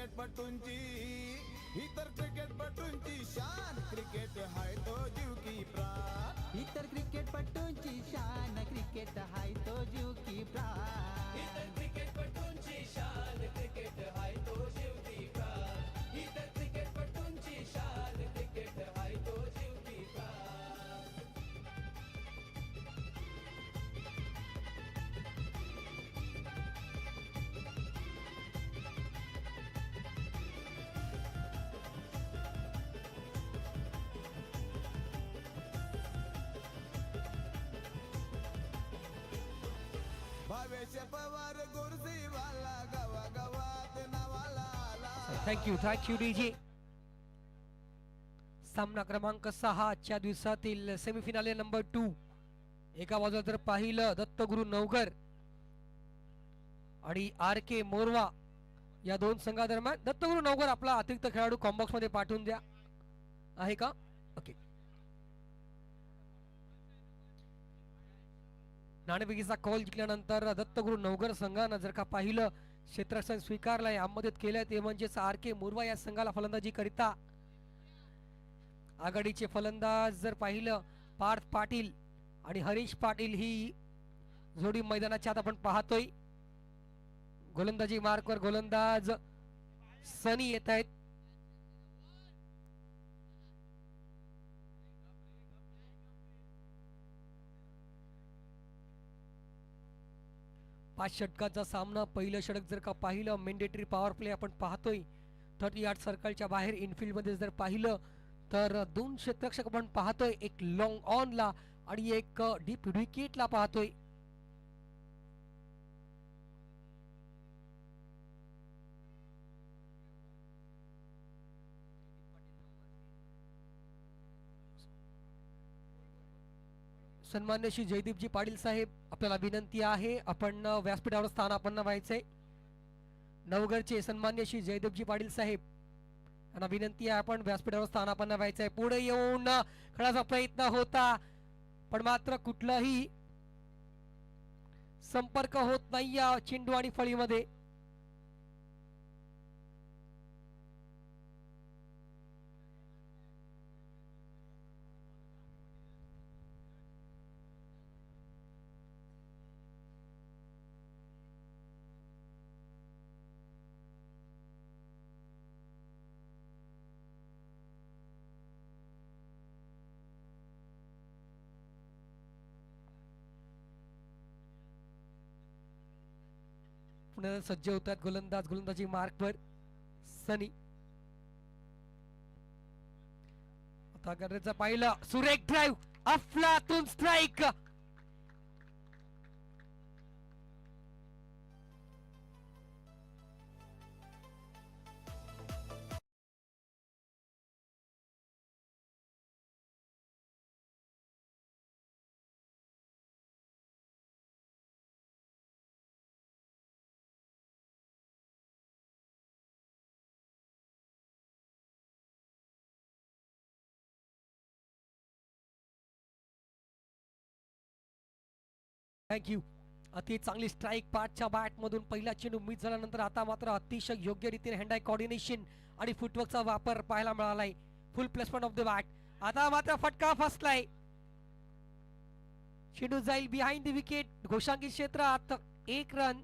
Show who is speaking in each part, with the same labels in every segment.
Speaker 1: क्रिकेटपटूंची ही तर क्रिकेटपटूंची शान, क्रिकेट हाय तो जीव की प्राण.
Speaker 2: इतर क्रिकेटपटूंची शान, क्रिकेट हाय तो जीव की प्राण.
Speaker 3: इतर क्रिकेटपटूंची शान, क्रिकेट हाय तो जीव की प्राण. इतर क्रिकेटपटूंची शान, क्रिकेट हाय तो जीव की प्राण.
Speaker 1: भावेश पवार गुरुजीवाला गावागावात नावाला आला.
Speaker 4: Thank you DJ. सामना क्रमांक 6 आजच्या दिवसातील सेमीफिनाले नंबर 2. एका बाजूला जर पाहिलं दत्तगुरु नवघर आणि आर के मोरवा या दोन संघादरम्यान. दत्तगुरु नवघर आपला अतिरिक्त खेळाडू कॉम्बॉक्स मध्ये पाठवून द्या. आहे का? ओके. नाणेफेकीचा कॉल जिंकल्यानंतर दत्तगुरु नवघर संघानं जर का पाहिलं क्षेत्ररक्षण स्वीकारलंय, आमदत केलंय, ते म्हणजेच आर के मोरवा या संघाला फलंदाजी करिता. आघाडीचे फलंदाज जर पाहिलं पार्थ पाटील आणि हरीश पाटील ही जोडी मैदानाच्या आत आपण पाहतोय. गोलंदाजी मार्कवर गोलंदाज सनी येत आहेत. पाच षटकांचा सामना. पहिलं षटक जर का पाहिलं मेंडेटरी पॉवर प्ले आपण पाहतोय. 30 यार्ड सर्कलच्या बाहेर इनफिल्ड मध्ये जर पाहिलं तर दोन क्षेत्ररक्षक आपण पाहतोय. एक लॉंग ऑन ला आणि एक डीप विकेट ला पाहतोय. सन्मान्य श्री जयदीपजी पाटील साहेब, आपल्याला विनंती आहे आपण व्यासपीठावर स्थानापन्न व्हायचंय. नवघरचे सन्मान्य श्री जयदीपजी पाटील साहेब यांना विनंती आहे आपण व्यासपीठावर स्थानापन्न व्हायचंय. पुढे येऊन खेळाचा प्रयत्न होता पण मात्र कुठलाही संपर्क होत नाही या चेंडू आणि फळीमध्ये. पुन्हा सज्ज होतात गोलंदाज. गोलंदाजी मार्कवर सनी. आता गरजेचं पाहिलं सुरेख ड्राईव्ह अफलातून स्ट्राईक. थँक्यू. अति चांगली स्ट्राईक पाठच्या बॅट मधून पहिला चेंडू मिस झाल्यानंतर आता मात्र अतिशय योग्य रीतीने हँड आय कोऑर्डिनेशन आणि फुटवर्कचा वापर पाहायला मिळालाय. फुल प्लेसमेंट ऑफ द बॅट. आता मात्र फटका फसलाय. चेंडू जाईल बिहाइंड द विकेट. घोषांकित क्षेत्रात 1 रन.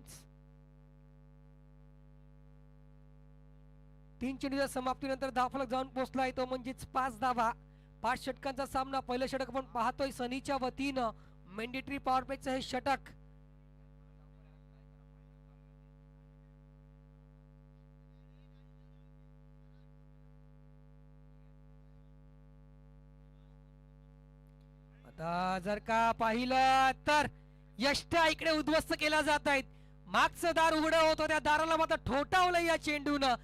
Speaker 4: 3 चेंडूच्या समाप्तीनंतर धावफलक जाऊन पोहोचलाय तो म्हणजेच 5 धावा. 5 षटकांचा सामना. पहिलं षटक आपण पाहतोय सनीच्या वतीनं. मेंडेटरी पॉवर प्लेचं हे षटक. आता जर का पाहिलं तर यष्टा इकडे उद्ध्वस्त केला जात आहेत. मागचं दार उघडं होतं, त्या दाराला मात्र ठोठावलं या चेंडूनं.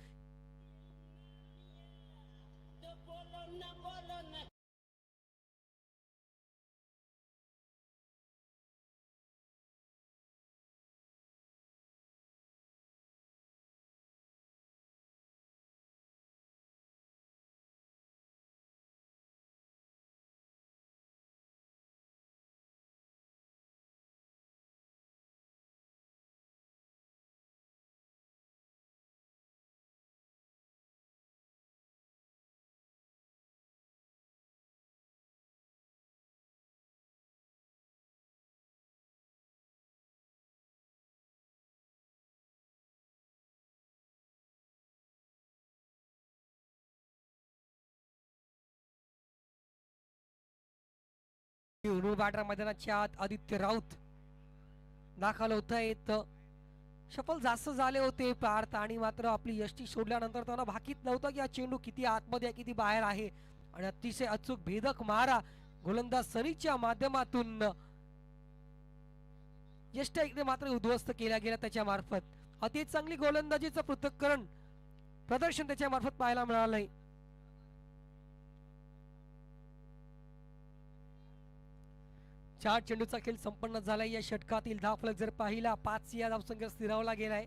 Speaker 4: बॅटर मैदानाच्या आत आदित्य राऊत दाखल होत आहेत. शफल जास्त झाले होते पार्थ आणि मात्र आपली यष्टी सोडल्यानंतर त्यांना भाकीत नव्हतं की हा चेंडू किती आतमध्ये आहे किती बाहेर आहे आणि अतिशय अचूक भेदक मारा गोलंदाज सनीच्या माध्यमातून यष्टी इकडे मात्र उद्ध्वस्त केल्या गेल्या त्याच्या मार्फत. अति चांगली गोलंदाजीचं पृथक्करण प्रदर्शन त्याच्या मार्फत पाहायला मिळालंय. चार चेंडूचा खेळ संपन्न झालाय. या षटकातील धावफलक जर पाहिला 5 या धावसंख्या स्थिरावला गेलाय.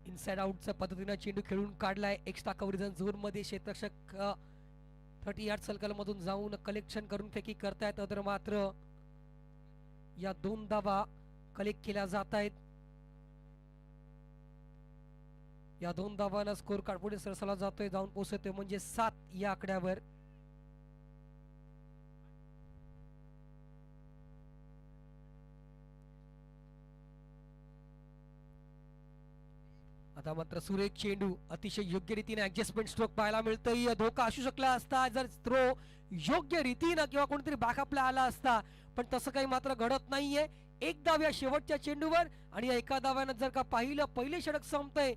Speaker 4: इनसाइड आउटच्या पद्धतीने चेंडू खेळून काढलाय. एक्स्ट्रा कव्हरेज झोन मध्ये क्षेत्ररक्षक 30 यार्ड सर्कल मधून जाऊन कलेक्शन करून फेकी करतायत. तर मात्र या 2 धावा कलेक्ट केल्या जात आहेत. या 2 धावांना स्कोर कार्ड पुढे सरसावला जातोय जाऊन पोहोचतोय म्हणजे 7 या आकड्यावर. आता मात्र सुरेख चेंडू अतिशय योग्य रीतीने ऍडजस्टमेंट स्ट्रोक पाहायला मिळतोय. धोका असू शकला असता जर थ्रो योग्य रीतीनं किंवा कोणतरी बॅकअपला आला असता पण तसं काही मात्र घडत नाहीये. एक धाव या शेवटच्या चेंडूवर आणि या एका धाव्यानं जर का पाहिलं पहिले षटक संपतंय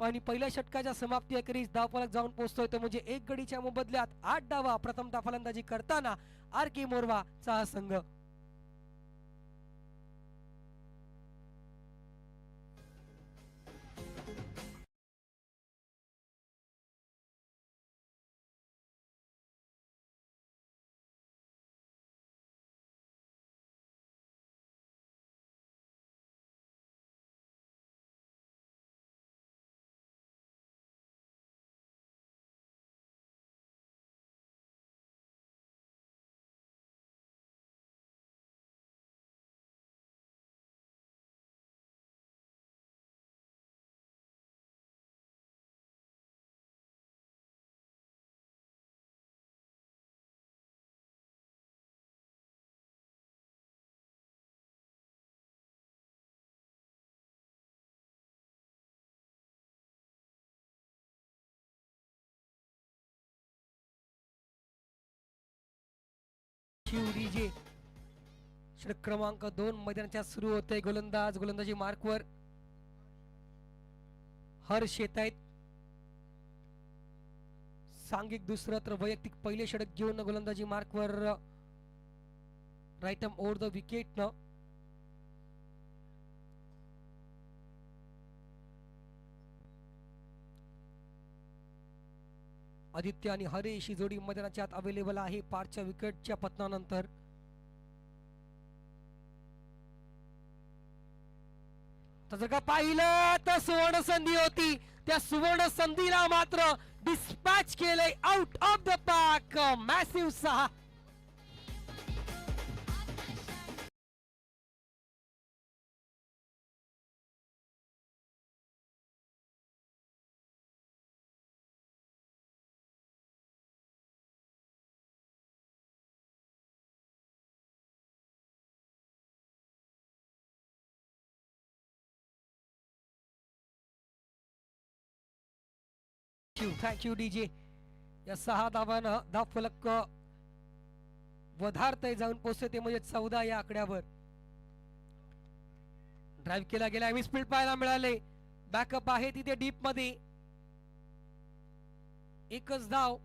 Speaker 4: आणि पहिल्या षटकाच्या समाप्ती अखेरीस धावफलक जाऊन पोहोचतोय तो म्हणजे 1 गडीच्या मोबदल्यात 8 धावा प्रथमतः फलंदाजी करताना आर के मोरवाचा हा संघ. डीजे षटक क्रमांक 2 मैदानाच्या सुरू होते. गोलंदाजी मार्कवर हर्ष येत आहेत. सांघिक दुसरं तर वैयक्तिक पहिले षटक घेऊन गोलंदाजी मार्कवर right arm over the wicket न आदित्य आणि हरेश ही जोडी मैदानाच्या आत अवेलेबल आहे. पारच्या विकेटच्या पतनानंतर जर का पाहिलं तर सुवर्ण संधी होती. त्या सुवर्ण संधीला मात्र डिस्पॅच केलंय out of the park. Massive 6. Thank you DJ. या 6 धावांना धावफलक वधारतय जाऊन पोहोचते म्हणजे 14 या आकड्यावर. ड्राईव्ह केला गेला आणि स्पीड पाहायला मिळाले. बॅकअप आहे तिथे डीप मध्ये. एकच धाव.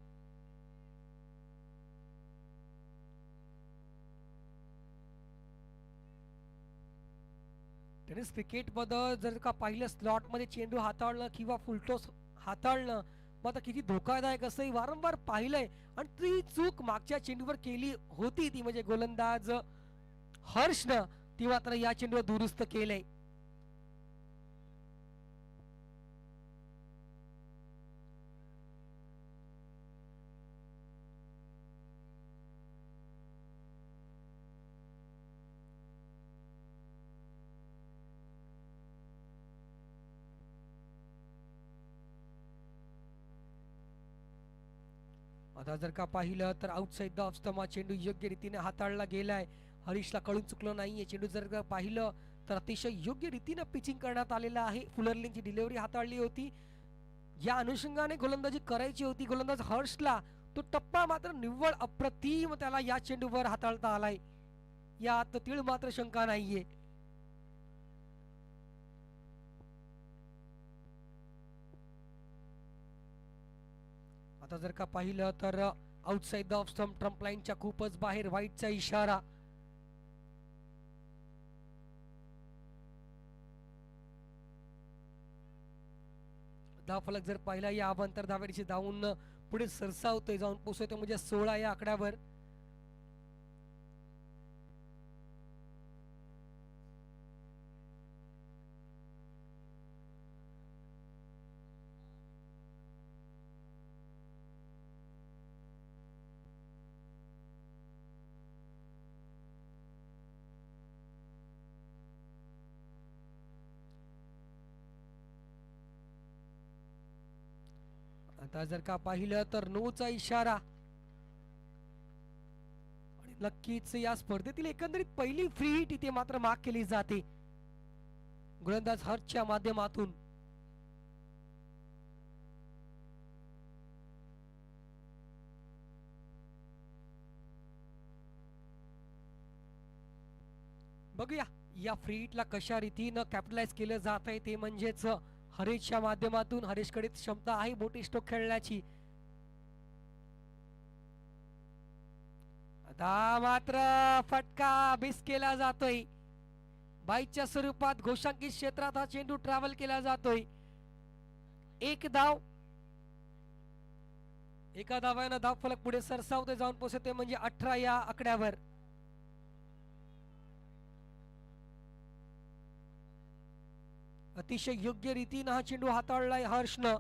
Speaker 4: टेनिस क्रिकेट मध्ये जर का पाहिलं स्लॉट मध्ये चेंडू हाताळणं किंवा फुलटॉस हाताळणं मग आता किती धोकादायक असं वारंवार पाहिलंय. आणि ती चूक मागच्या चेंडूवर केली होती ती म्हणजे गोलंदाज हर्षनं ती मात्र या चेंडूवर दुरुस्त केलंय. आता जर का पाहिलं तर आउटसाइड द ऑफ स्टंप चेंडू योग्य रीतीने हाताळला गेलाय. हरीशला कळून चुकलं नाहीये. चेंडू जर का पाहिलं तर अतिशय योग्य रीतीने पिचिंग करण्यात आलेलं आहे. फुलरलिनची डिलिव्हरी हाताळली होती. या अनुषंगाने गोलंदाजी करायची होती गोलंदाज हर्षला. तो टप्पा मात्र निव्वळ अप्रतिम त्याला या चेंडूवर हाताळता आलाय. यात तीळ मात्र शंका नाहीये. आता जर का पाहिलं तर outside the off stump Trump लाईनच्या खूपच बाहेर वाईटचा इशारा. धावफलक जर पाहिला या अवांतर धावेची धावून पुढे सरसावतोय जाऊन पोहोचतोय म्हणजे 16 या आकड्यावर. आता जर का पाहिलं तर नोचा इशारा. आणि नक्कीच या स्पर्धेतील एकंदरीत पहिली फ्री हिट इथे मात्र मार्क केली जाते गोलंदाज हर्षच्या माध्यमातून. बघूया या फ्री हिटला कशा रीतीनं कॅपिटलाइज केलं जात आहे ते म्हणजेच हरीशच्या माध्यमातून. हरीशकडे क्षमता आहे मोठी स्ट्रोक खेळण्याची. आता मात्र फटका मिस केला जातोय. बाईच्या स्वरूपात घोषांकित क्षेत्रात हा चेंडू ट्रॅव्हल केला जातोय. एक धाव. एका धावानं धाव फलक पुढे सरसावते जाऊन पोहोचते म्हणजे 18 या आकड्यावर. अतिशय योग्य रीतीनं हा चेंडू हाताळलाय हर्षनं.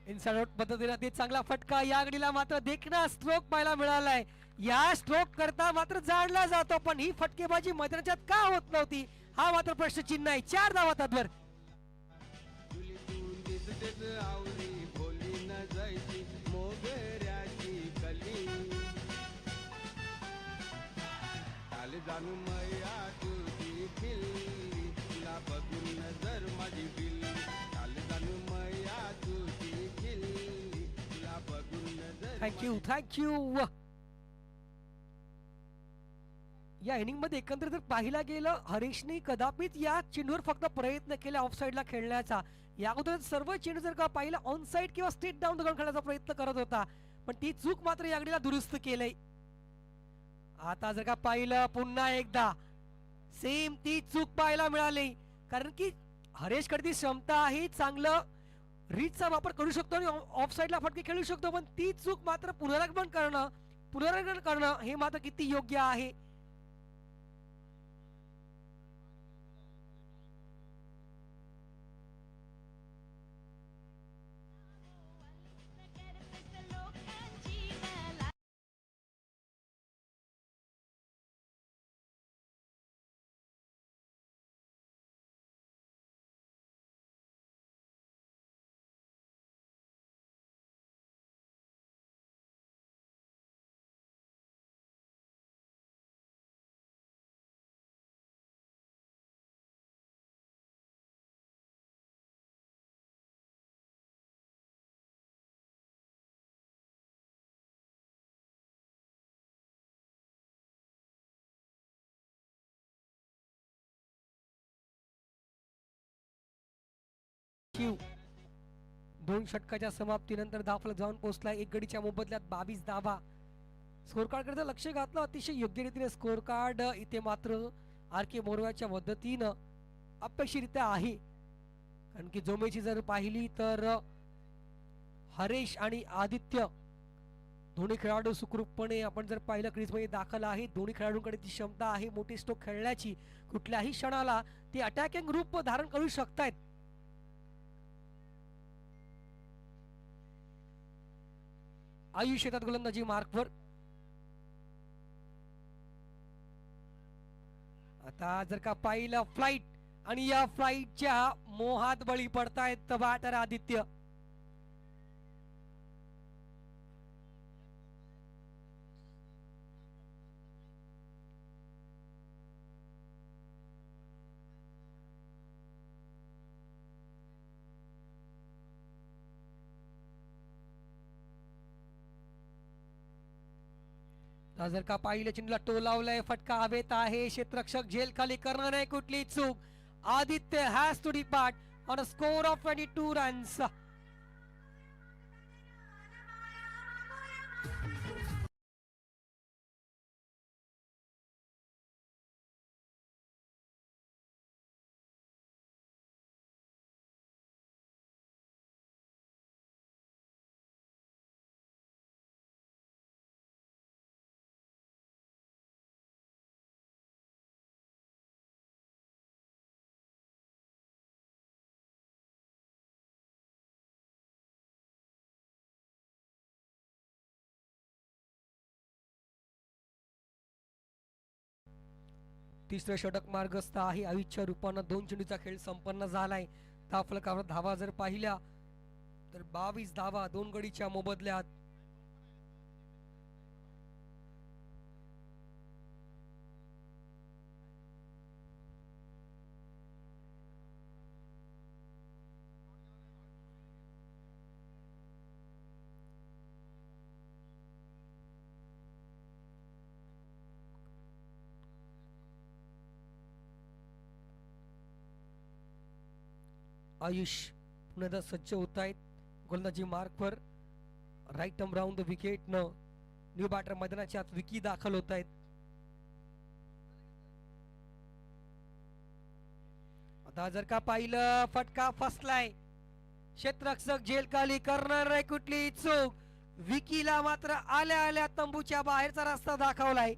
Speaker 4: इनसाइड आउट पद्धतीने ते चांगला फटका. या गडीला मात्र देखणा स्ट्रोक पाहायला मिळालाय. या स्ट्रोक करता मात्र जाणला जातो पण ही फटकेबाजी मैदानाच्या का होत नव्हती हा मात्र प्रश्नचिन्ह आहे. 4 धावा तत्वर.
Speaker 1: जानू मैया तुझी खिल्ली तुला बघून नजर माझी बिल्ली. जानू मैया तुझी खिल्ली तुला बघून नजर.
Speaker 4: थँक्यू. या इनिंग मध्ये एकंदरीत जर पाहिला गेलं हरीशने कदापिच या चेंडूवर फक्त प्रयत्न केला ऑफ साइडला खेळण्याचा. या अगोदर सर्व चेंडू जर का पाहिला ऑन साइड किंवा स्ट्रेट डाऊन दगड खेळण्याचा प्रयत्न करत होता पण ती चूक मात्र या गडीला दुरुस्त केलंय. आता जर का पाहिलं पुन्हा एकदा सेम ती चूक पाहायला मिळाली. कारण की हरेशकडे ती क्षमता आहे चांगलं रीचचा वापर करू शकतो आणि ऑफ साइडला फटके खेळू शकतो पण ती चूक मात्र पुनरागमन करणं हे मात्र किती योग्य आहे. दोन षटकाच्या समाप्तीनंतर धावफलक जाऊन पोहोचलाय 1 गडीच्या मोबदल्यात 22 धावा. स्कोर कार्ड कडे लक्ष घातलं अतिशय योग्य रीतीने स्कोर कार्ड इथे मात्र आर के मोरव्याच्या मदतीनं अपेक्षितरित्या आहे. कारण की जोमेची जर पाहिली तर हरेश आणि आदित्य दोन्ही खेळाडू सुखरूपपणे आपण जर पाहिलं क्रीजमध्ये दाखल आहे. दोन्ही खेळाडूंकडे ती क्षमता आहे मोठी स्ट्रोक खेळण्याची. कुठल्याही क्षणाला ते अटॅकिंग रूप धारण करू शकतायत. आयुष येतात गोलंदाजी मार्कवर. आता जर का पाहिलं फ्लाइट आणि या फ्लाइटच्या मोहात बळी पडतायत बॅटर आदित्य. जर का पाहिलं चेंडूला टोलावलंय, फटका हवेत आहे, क्षेत्ररक्षक झेल खाली करणार नाही कुठली चूक. Aditya has to depart on a score of 22 runs. तिसरं षटक मार्गस्थ आहे. आयुष्य रूपानं 2 चेंडूचा खेळ संपन्न झालाय. फलकावर धावा जर पाहिल्या तर 22 धावा 2 गडीच्या मोबदल्यात. आयुष पुन्हा सज्ज होत आहेत गोलंदाजी मार्कवर. Right arm round the wicket न न्यू बॅटर मैदानाच्या आत विकी दाखल होत आहेत. आता जर का पाहिलं फटका फसलाय, क्षेत्ररक्षक झेल खाली करणार नाही कुठली चूक. विकीला मात्र आल्या आल्या तंबूच्या बाहेरचा रस्ता दाखवलाय.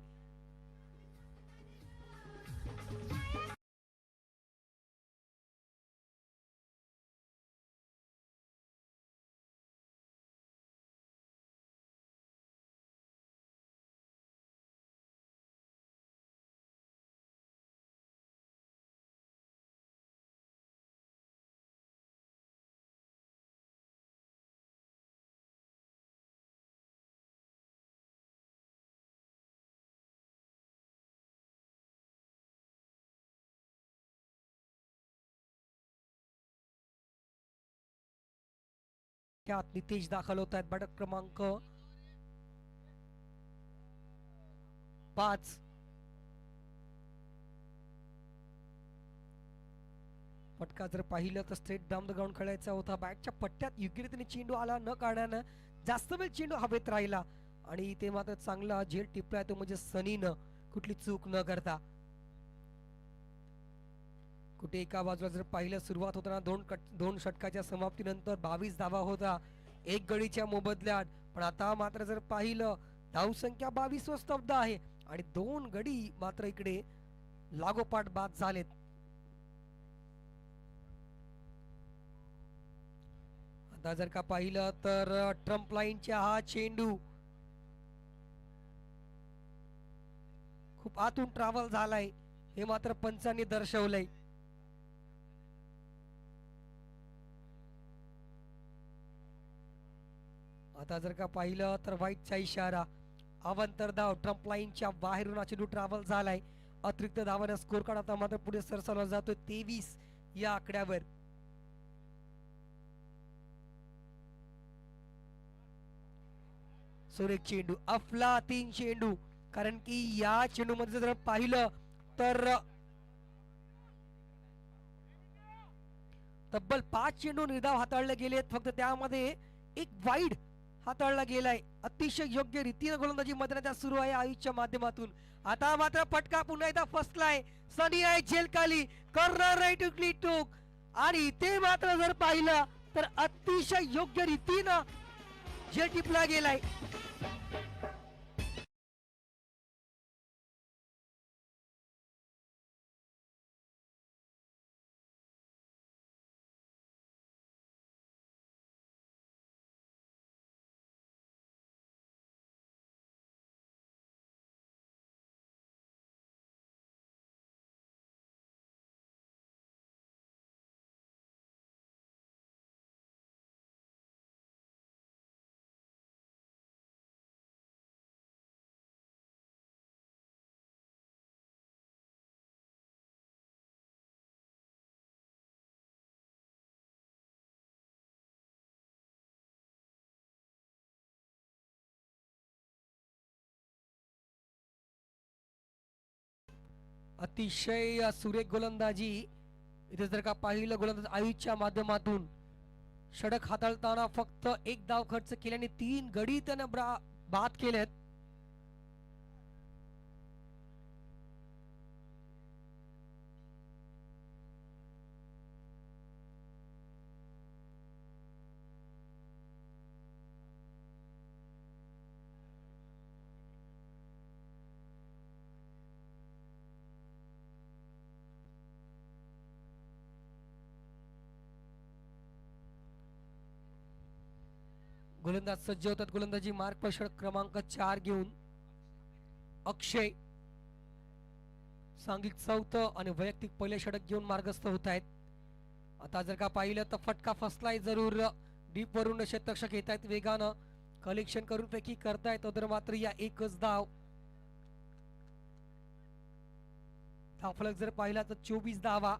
Speaker 4: त्यात नितेश दाखल होत आहेत. बॅटर क्रमांक 5. फटका जर पाहिलं तर स्ट्रेट डाऊन द ग्राउंड खेळायचा होता. बॅटच्या पट्ट्यात योग्य रीतीने चेंडू आला न काढण्यानं जास्त वेळ चेंडू हवेत राहिला आणि ते मात्र चांगला झेल टिपलाय तो म्हणजे सनीनं कुठली चूक न करता. कुठे एका बाजूला जर पाहिलं सुरुवात होताना दोन षटकाच्या समाप्तीनंतर 22 धावा होता 1 गडीच्या मोबदल्यात. पण आता मात्र जर पाहिलं धावसंख्या 22 वर स्तब्ध आहे आणि 2 गडी मात्र इकडे लागोपाठ बाद झालेत. आता जर का पाहिलं तर ट्रम्प लाईनच्या हा चेंडू खूप आतून ट्रॅव्हल झालाय हे मात्र पंचांनी दर्शवलंय. आता जर का पाहिलं तर व्हाईटचा इशारा. अवंतर धाव ट्रम्प लाईनच्या बाहेरून हा चेंडू ट्रॅव्हल झालाय. अतिरिक्त धावाने स्कोर कार्ड आता मात्र पुढे सरसावला जातोय 23 या आकड्यावर. सुरेख चेंडू, अफलातून चेंडू, कारण की या चेंडू मध्ये जर पाहिलं तर तब्बल 5 चेंडू निर्धाव हाताळले गेलेत, फक्त त्यामध्ये एक वाईड हाताळला गेलाय. अतिशय योग्य रीतीने गोलंदाजी मैदानात सुरू आहे आयुषच्या माध्यमातून. आता मात्र फटका पुन्हा एकदा फसलाय. सनी आहे झेल खाली करणार नाही टुकली टूक आणि ते मात्र जर पाहिलं तर अतिशय योग्य रीतीनं झेल टिपला गेलाय. अतिशय सुरेख गोलंदाजी. इथे जर का पाहिलं गोलंदाज आयुषच्या माध्यमातून षटक हाताळताना फक्त एक धाव खर्च केल्याने 3 गडी त्यानं बाद केलेत. गोलंदाज सज्ज होतात. गोलंदाजी मार्गदर्शक क्रमांक 4 घेऊन अक्षय सांघिक चौथं आणि वैयक्तिक पहिले षटक घेऊन मार्गस्थ होत आहेत. आता जर का पाहिलं तर फटका फसलाय जरूर. डीप वरून शतरक्षक येत आहेत वेगानं कलेक्शन करून फेकी करतायत. तर मात्र या एकच धावफलक जर पाहिला तर 24 धावा.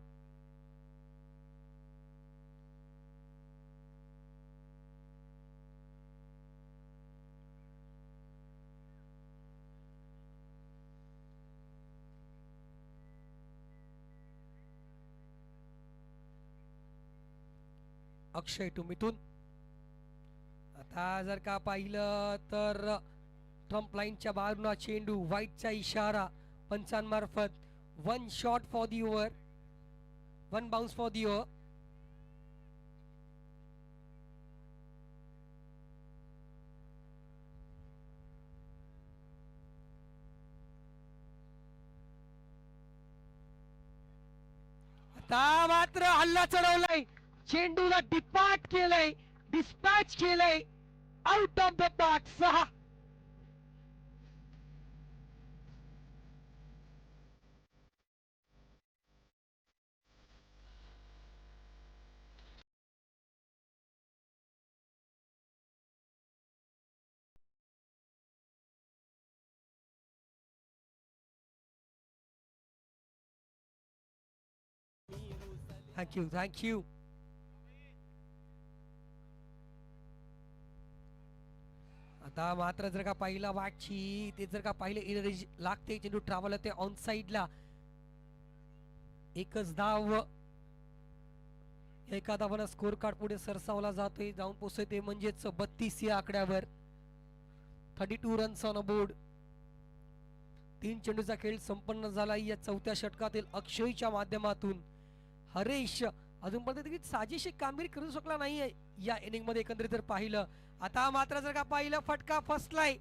Speaker 4: अक्षय टू मिथून. आता जर का पाहिलं तर ट्रम्प लाईनच्या बाजूला चेंडू व्हाईटचा इशारा पंचांमार्फत. 1 shot for the over, 1 bounce for the over. आता मात्र हल्ला चढवलाय, चेंडूला डिस्पॅच केलंय out of the box. 6. Thank you. आता मात्र जर का पाहिला वाटची ते जर का पाहिले एनर्जी लागते. चेंडू ट्रॅव्हल होते ऑन साइडला. एकच धाव. एका धावानं स्कोर कार्ड पुढे सरसावला जातोय, जाऊन पोहोचते म्हणजेच 32 या आकड्यावर. 32 रन्स ऑन बोर्ड. 3 चेंडूचा खेळ संपन्न झाला या चौथ्या षटकातील अक्षयच्या माध्यमातून. हरेश अजूनपर्यंत साजेशी कामगिरी करू शकला नाहीये या इनिंग मध्ये एकंदरीत जर पाहिलं. आता मात्र जर का पाहिलं फटका फसलाय.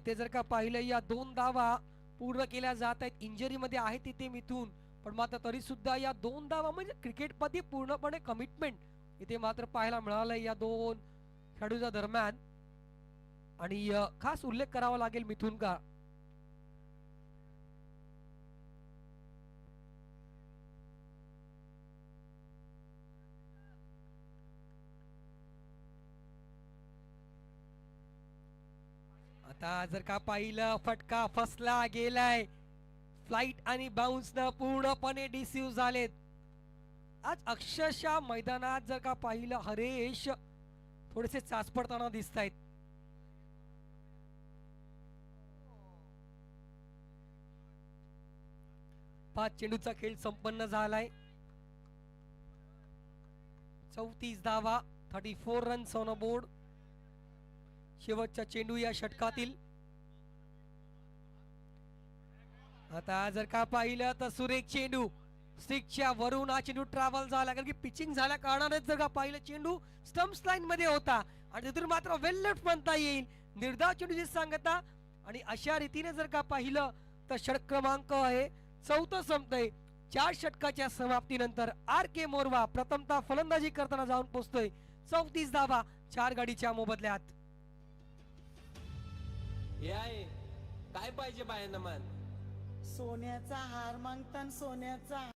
Speaker 4: ते जर का पाहिलं या 2 धावा पूर्ण केल्या जात आहेत. इंजरी मध्ये आहे तिथे मिथून, पण मात्र तरी सुद्धा या 2 धावा म्हणजे क्रिकेट मध्ये पूर्णपणे कमिटमेंट इथे मात्र पाहायला मिळालंय या 2 खेळाडूंच्या दरम्यान. आणि खास उल्लेख करावा लागेल मिथून का आता जर का पाहिलं फटका फसला गेलाय. फ्लाइट आणि बाउन्स न पूर्णपणे डिसिव्ह झालेत. आज अक्षरशः मैदानात जर का पाहिलं हरेश थोडेसे चाचपडताना दिसत आहेत. पाच चेंडूचा खेळ संपन्न झालाय. 34 धावा, 34 रन्स ऑन बोर्ड. शेवटचा चेंडू या षटकातील. आता जर का पाहिलं तर सुरेख चेंडू स्टिकच्या वरून हा चेंडू ट्रॅव्हल झाला, कारण की पिचिंग झाल्या कारणाने जर का पाहिलं चेंडू स्टंप्स लाईन मध्ये होता आणि तिथून मात्र वेल लेफ्ट म्हणता येईल. निर्धाव चेंडूची सांगता. आणि अशा रीतीने जर का पाहिलं तर षटक क्रमांक आहे 4 संपतंय. 4 षटकाच्या समाप्तीनंतर आर के मोरवा प्रथमतः फलंदाजी करताना जाऊन पोहोचतोय. 34 धावा 4 गाडीच्या मोबदल्यात.
Speaker 3: हे आहे काय पाहिजे बायांना मान?
Speaker 5: सोन्याचा हार मागतान सोन्याचा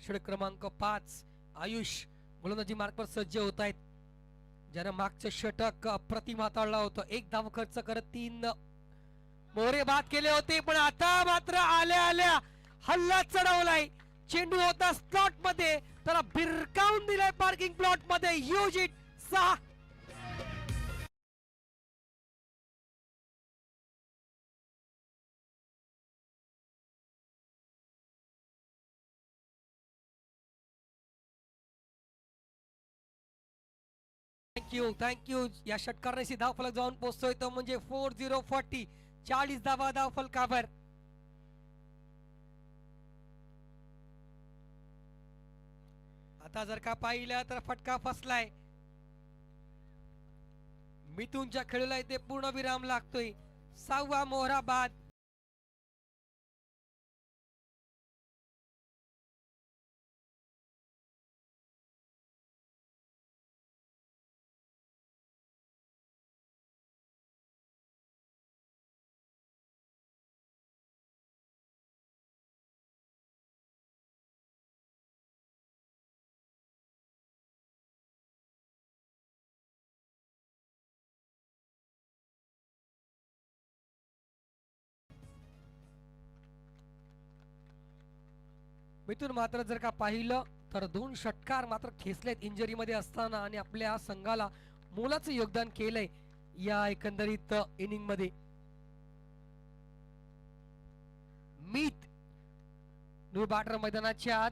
Speaker 4: षटक क्रमांक 5 आयुष गोलंदाजी मार्कवर सज्ज होत आहेत. ज्यानं मागचं षटक अप्रतिम हाताळला होतं. एक धाव खर्च करत 3 मोहरे बाद केले होते, पण आता मात्र आल्या आल्या हल्ला चढवलाय. चेंडू होता स्लॉट मध्ये, त्याला भिरकावून दिलाय पार्किंग प्लॉट मध्ये. Huge hit 6. थँक्यू. या षटकाराशी धाव फलक जाऊन पोहोचतोय तो म्हणजे 4040. 40 धावा धाव फलकावर. आता जर का पाहिलं तर फटका फसलाय. मिथूनच्या खेळीला इथे पूर्ण विराम लागतोय. 6वा मोहरा बाद. मिथून मात्र जर का पाहिलं तर 2 षटकार मात्र खेचलेत इंजरी मध्ये असताना आणि आपल्या संघाला मोलाचं योगदान केलंय या एकंदरीत इनिंग मध्ये. मीत न्यू बॅटर मैदानाच्या आत.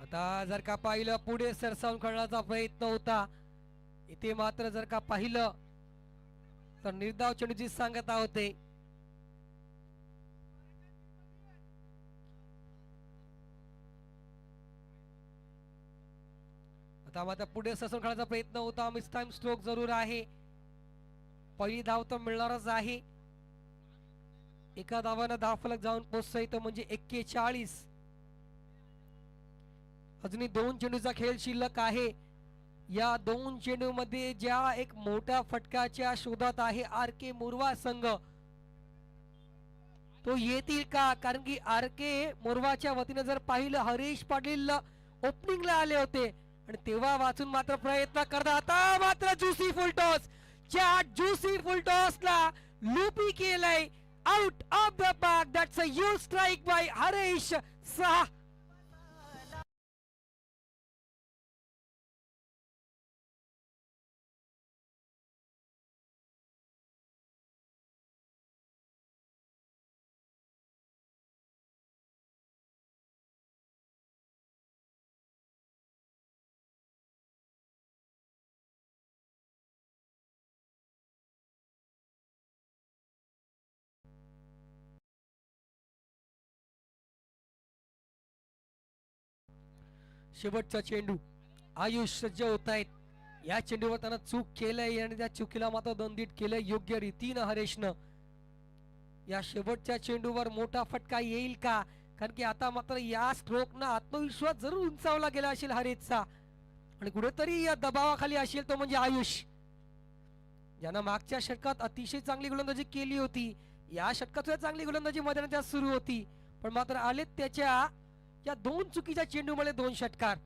Speaker 4: आता जर का पाहिलं पुढे सरसावून खेळण्याचा प्रयत्न होता. इथे मात्र जर का पाहिलं तर निर्धाव चेंडूची सांगता होते. आता मात्र पुढे सरसावून खेळण्याचा प्रयत्न होता. मिस टाइम स्ट्रोक जरूर आहे. पहिली धाव तर मिळणारच आहे. एका धावानं धाव फलक जाऊन पोहोचतोय तो म्हणजे 41. अजूनही 2 चेंडूचा खेळ शिल्लक आहे. या 2 चेंडू मध्ये ज्या एक मोठ्या फटकाच्या शोधात आहे आर के मोरवा संघ, तो येतील का? कारण की आर के मोरवाच्या वतीने जर पाहिलं हरीश पाटील ओपनिंगला आले होते आणि तेव्हा वाचून मात्र प्रयत्न करता. आता मात्र ज्युसी फुलटॉस. ज्युसी फुलटॉसला लुपी केलंय. Out of the park. That's a huge strike by Harish. 6. शेवटचा चेंडू. आयुष सज्ज होत आहेत. या चेंडूवर त्यानं चूक केलंय आणि त्या चुकीला मात्र दंडित केलंय योग्य रीतीनं हरेशनं. या शेवटच्या चेंडूवर मोठा फटका येईल का? कारण की आता मात्र या स्ट्रोकनं आत्मविश्वास जरूर उंचावला गेला असेल हरेशचा आणि कुठेतरी या दबावाखाली असेल तो म्हणजे आयुष, ज्यानं मागच्या षटकात अतिशय चांगली गोलंदाजी केली होती. या षटकात सुद्धा चांगली गोलंदाजी मैदानात सुरू होती, पण मात्र आलेत त्याच्या या 2 चुकीच्या चेंडूमुळे 2 षटकार.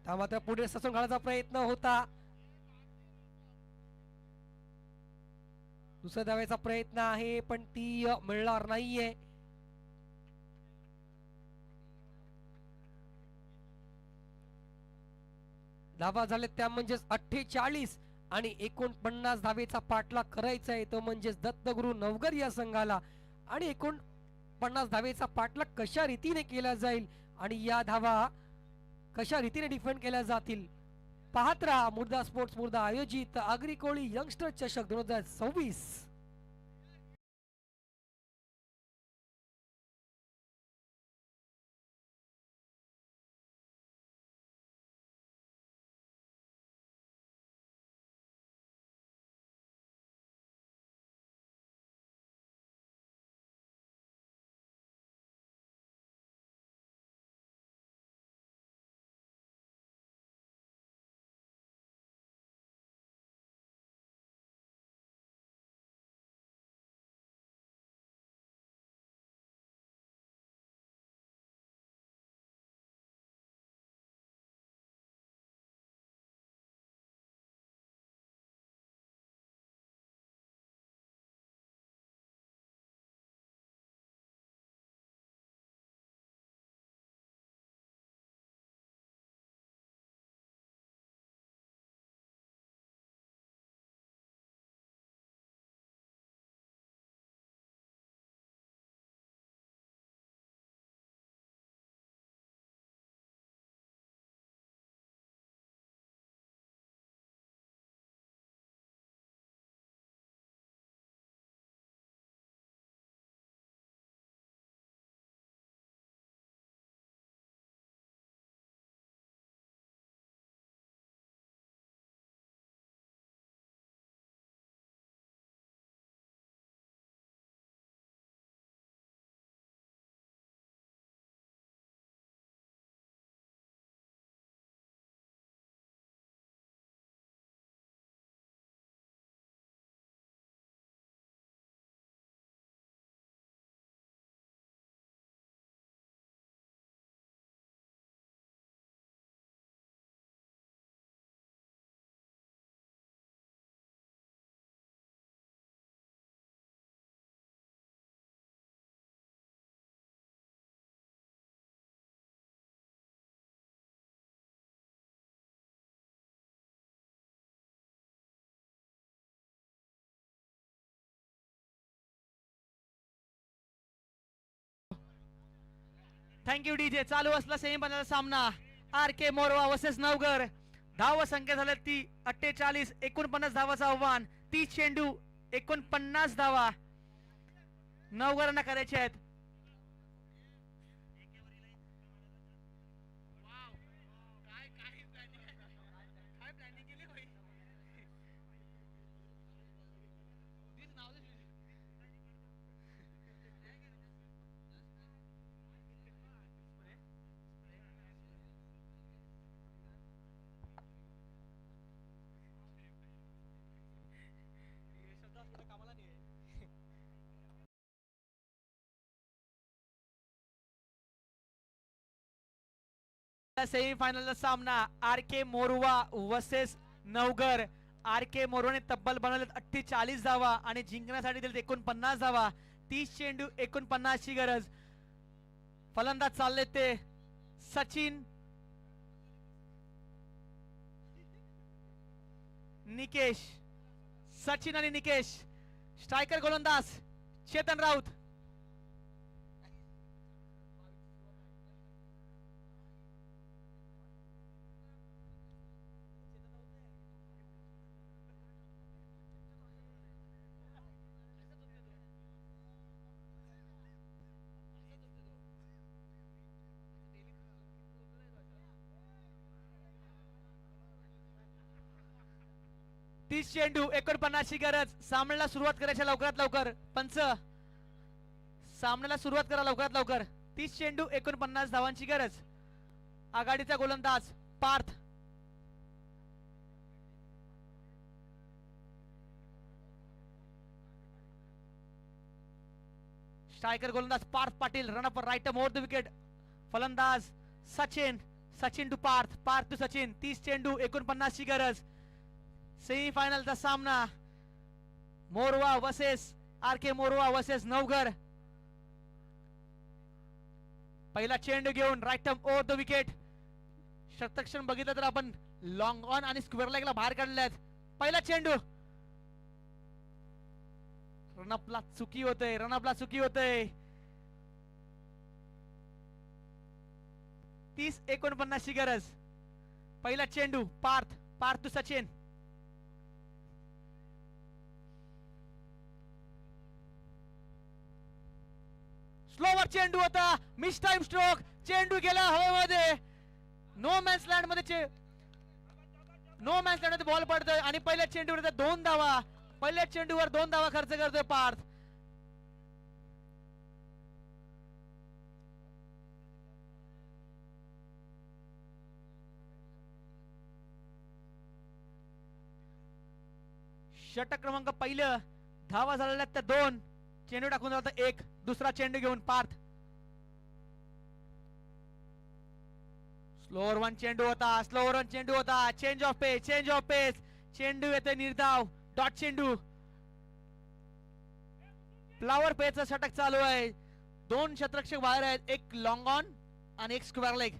Speaker 4: त्या मात्र पुढे ससून घालण्याचा प्रयत्न होता. दुसऱ्या धावेचा प्रयत्न आहे पण ती मिळणार नाहीये. धावा झाले त्या म्हणजेच 48 आणि 49 धावेचा पाठलाग करायचा आहे तो म्हणजेच दत्तगुरु नवगर या संघाला. आणि 49 धावेचा पाठलाग कशा रीतीने केला जाईल आणि या धावा कशा रीतीने डिफेंड केल्या जातील पाहत राहा. मुर्दा स्पोर्ट्स मुर्दा आयोजित आगरी कोळी यंगस्टर चषक 2026.
Speaker 6: Thank you DJ. चालू असला सेमीफायनल सामना आर के मोरवा वर्सेस नवगर. धाव संख्या झाल्या ती 48. 49 धावाचं आव्हान. 30 चेंडू 49 धावा नवगरांना करायचे आहेत. सेमीफायनल सामना R K Morwa versus नवगर. R के मोरवाने तब्बल बनवलेत 48 धावा आणि जिंकण्यासाठी दिलेत 49 धावा. 30 चेंडू 49 ची गरज. फलंदाज चालले ते सचिन, निकेश. सचिन आणि निकेश. स्ट्रायकर गोलंदाज चेतन राऊत. तीस चेंडू 49 ची गरज. सामन्याला सुरुवात करायची लवकरात लवकर. पंच, सामन्याला सुरुवात करा लवकरात लवकर. 30 चेंडू 49 धावांची गरज. आघाडीचा गोलंदाज पार्थ. स्ट्रायकर गोलंदाज Parth Patil. Run up right over the wicket. फलंदाज सचिन. सचिन टू पार्थ. पार्थ टू सचिन. 30 चेंडू 49 ची गरज. सेमीफायनलचा सामना Morwa versus R K Morwa versus Navgar. पहिला चेंडू घेऊन राईट ओव्हर द विकेट. शतक्षण बघितलं तर आपण लॉंग ऑन आणि स्क्वेअर लेगला बाहेर काढल्यात. पहिला चेंडू. रनअपला चुकी होते. रनअपला चुकी होते. 30-49 ची गरज. पहिला चेंडू पार्थ. पार्थ टू सचिन. स्लोवर चेंडू होता. Miss time stroke. चेंडू गेला हवेमध्ये. नो मॅन्स लँड मध्ये बॉल पडतोय आणि पहिल्या चेंडूवर 2 धावा. पहिल्या चेंडूवर 2 धावा खर्च करतोय पार्थ. षटक क्रमांक पहिलं. धावा झालेल्या त्या 2. चेंडू टाकून झाला 1. दुसरा चेंडू घेऊन पार्थ. स्लोअर वन चेंडू होता. स्लोअर वन चेंडू होता. Change of pace. Change of pace. चेंडू येते निर्धाव. डॉट चेंडू. फ्लावर पेचं षटक चालू आहे. 2 क्षेत्ररक्षक बाहेर आहेत. एक लॉंग ऑन आणि एक स्क्वेअर लेग.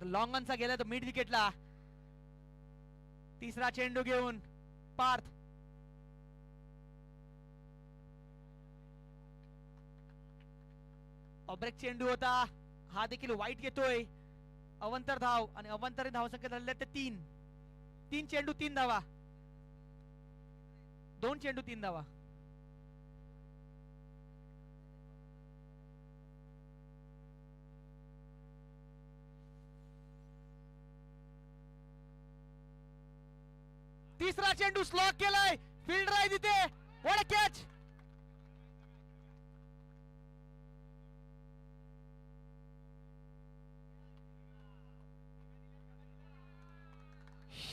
Speaker 6: लॉंग ऑनचा गेला तर मिड विकेटला. तिसरा चेंडू घेऊन पार्थ. ब्रेक चेंडू होता. हा देखील वाईट घेतोय. अवंतर धाव आणि अवंतर धाव संख्या झालेल्या ते 3. 3 चेंडू 3 धावा. 2 चेंडू 3 धावा. तिसरा चेंडू स्लॉक केलाय. फील्डर आहे तिथे. What a catch.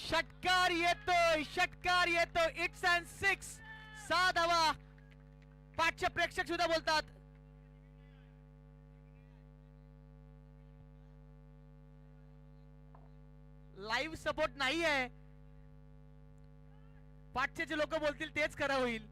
Speaker 6: षटकार येतोय. षटकार येतोय. It's and 6. 6 धावा. 5चे प्रेक्षक सुद्धा बोलतात. लाईव्ह सपोर्ट नाही आहे. 5चे जे लोक बोलतील तेच खरं होईल.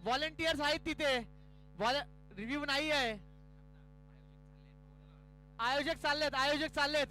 Speaker 6: व्हॉलेंटियर्स आहेत तिथे, रिव्ह्यू नाही आहे. आयोजक चाललेत.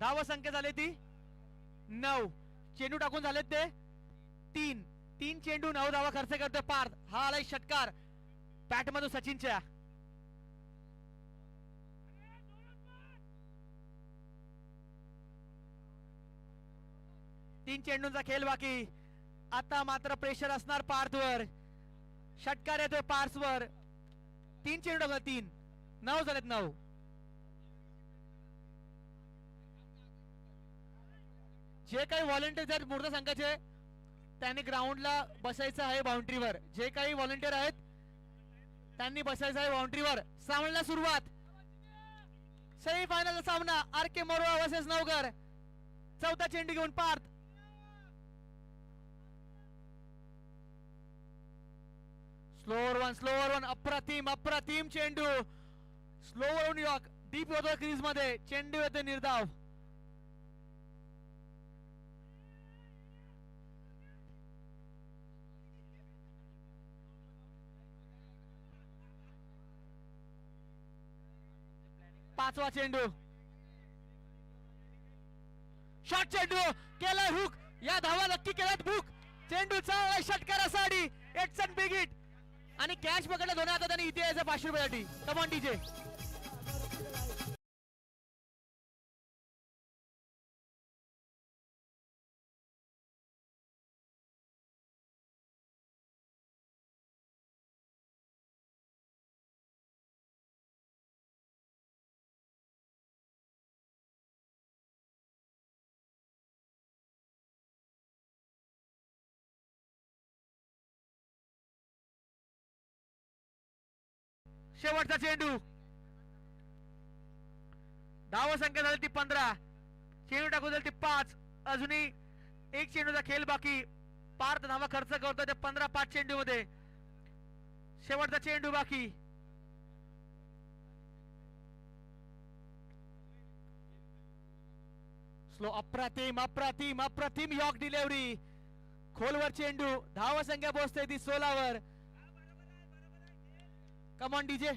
Speaker 6: धाव संख्या झाले ती 9. चेंडू टाकून झालेत ते 3 चेंडू 9 धावा खर्च करतोय पार्थ. हा आलाय षटकार बॅट मधून सचिनच्या. तीन चेंडूंचा खेळ बाकी. आता मात्र प्रेशर असणार पार्थवर. षटकार येतोय पार्थवर. 3 चेंडू 9 झालेत 9. जे काही व्हॉलेंटियर आहेत मूर्त संघाचे त्यांनी ग्राउंडला बसायचं आहे बाउंड्रीवर. जे काही व्हॉलेंटियर आहेत त्यांनी बसायचं आहे बाउंड्रीवर. सामन्याला सुरुवात. सेमीफायनल सामना आर.के. मोरवा वर्सेस नवघर. चौथा चेंडू घेऊन पार्थ. स्लोअर वन अप्रतिम चेंडू. स्लोअर वन डीप होतो क्रीज मध्ये. चेंडू येतो निर्धाव. पाचवा चेंडू. शॉट चेंडू केलाय हुक. या धावा नक्की केल्यात बुक. चेंडू चांगला षटकारासाठी. एटसन बिग हिट आणि कॅच पकडला दोन्ही हातात आणि इथे यायचं 500 रुपयासाठी. Come on DJ. शेवटचा चेंडू. धाव संख्या झाली ती 15. चेंडू टाकून झाली ती 5. अजूनही एक चेंडूचा खेळ बाकी. पार्थ धावा खर्च करतो त्या 15-5 चेंडू मध्ये. शेवटचा चेंडू बाकी. स्लो अप्रतिम यॉक डिलिव्हरी. खोलवर चेंडू. धाव संख्या पोहोचते ती 16 वर. Come on DJ.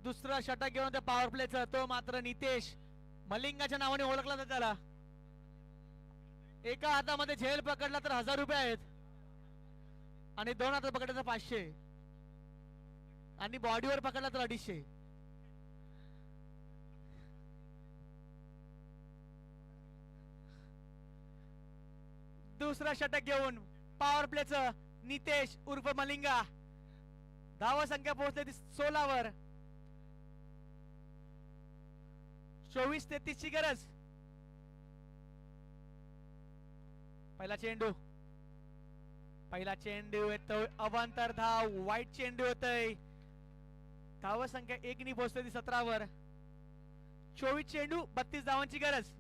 Speaker 6: दुसरा षटक घेऊन त्या पॉवर प्लेचा. तो मात्र नितेश मलिंगाच्या नावाने ओळखला जातो त्याला. एका हातामध्ये झेल पकडला तर 1000 रुपये आहेत आणि 2 हातात पकडला तर 500 आणि बॉडीवर पकडला तर 250. दुसरा षटक घेऊन पॉवर प्लेचं नितेश उर्फ मलिंगा. धावा संख्या पोहोचली ती 16 वर. 24-33 ची गरज. पहिला चेंडू येतोय अवांतर धाव. वाईट चेंडू होतोय. धाव संख्या 1 नी पोहोचते ती 17 वर. 24 चेंडू 32 धावांची गरज.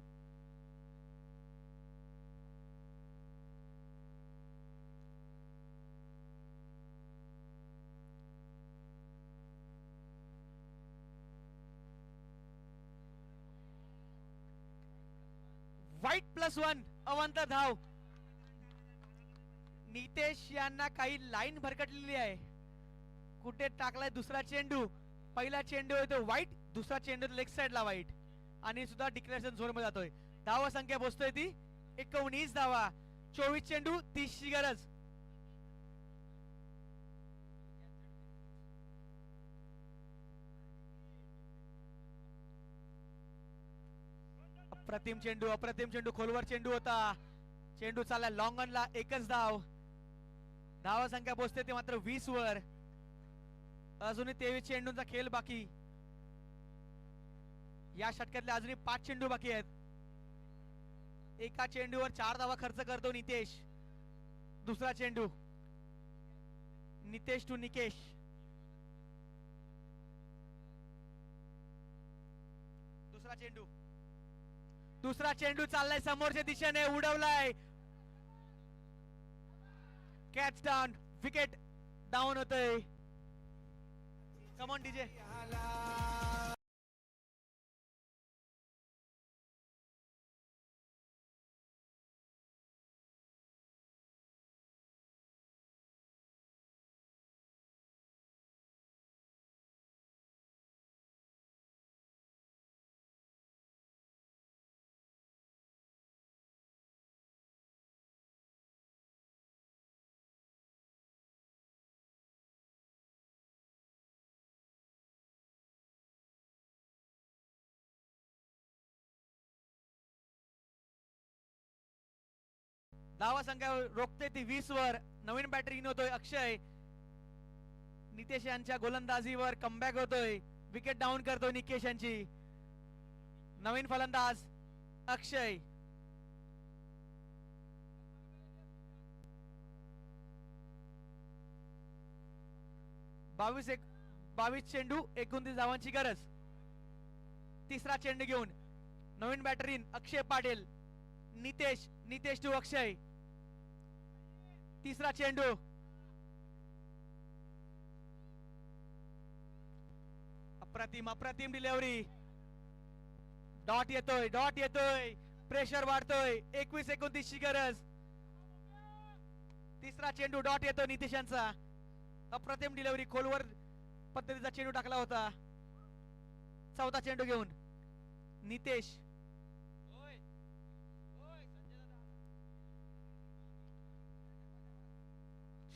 Speaker 6: वाईट +1 अवांतर धाव. नितेश यांना काही लाईन भरकटलेली आहे. कुठे टाकलाय दुसरा चेंडू. पहिला चेंडू येतो वाईट. दुसरा चेंडू लेग साइडला वाईट आणि सुद्धा डिक्लेरेशन झोन मध्ये जातोय. धावा संख्या पोहोचतोय ती 19 धावा. 24 चेंडू 30 ची गरज. अप्रतिम चेंडू खोलवर चेंडू होता. चेंडू चालला लॉंग ऑनला. एकच धाव. धावा संख्या पोहोचते ते मात्र 20 वर. अजूनही 23 चेंडूंचा खेळ बाकी. या षटकातले अजूनही 5 चेंडू बाकी आहेत. एका चेंडूवर 4 धावा खर्च करतो नितेश. दुसरा चेंडू नितेश टू निकेश. दुसरा चेंडू चाललाय समोरच्या दिशेने, उडवलाय, कॅच डाऊन, विकेट डाऊन होतोय. Come on DJ. धावा संख्या रोखते ती 20 वर. नवीन बॅटर इन होतोय अक्षय. नितेश यांच्या गोलंदाजीवर कमबॅक होतोय, विकेट डाऊन करतोय निकेश यांची. नवीन फलंदाज अक्षय. बावीस चेंडू 29 धावांची गरज. तिसरा चेंडू घेऊन नवीन batter in Akshay Patil. Nitesh to Akshay. तिसरा चेंडू, अप्रतिम डिलिव्हरी. डॉट येतोय, प्रेशर वाढतोय. 21-29 ची गरज. तिसरा चेंडू डॉट येतोय नितेश यांचा. अप्रतिम डिलिव्हरी, खोलवर पद्धतीचा चेंडू टाकला होता. चौथा चेंडू घेऊन नितेश.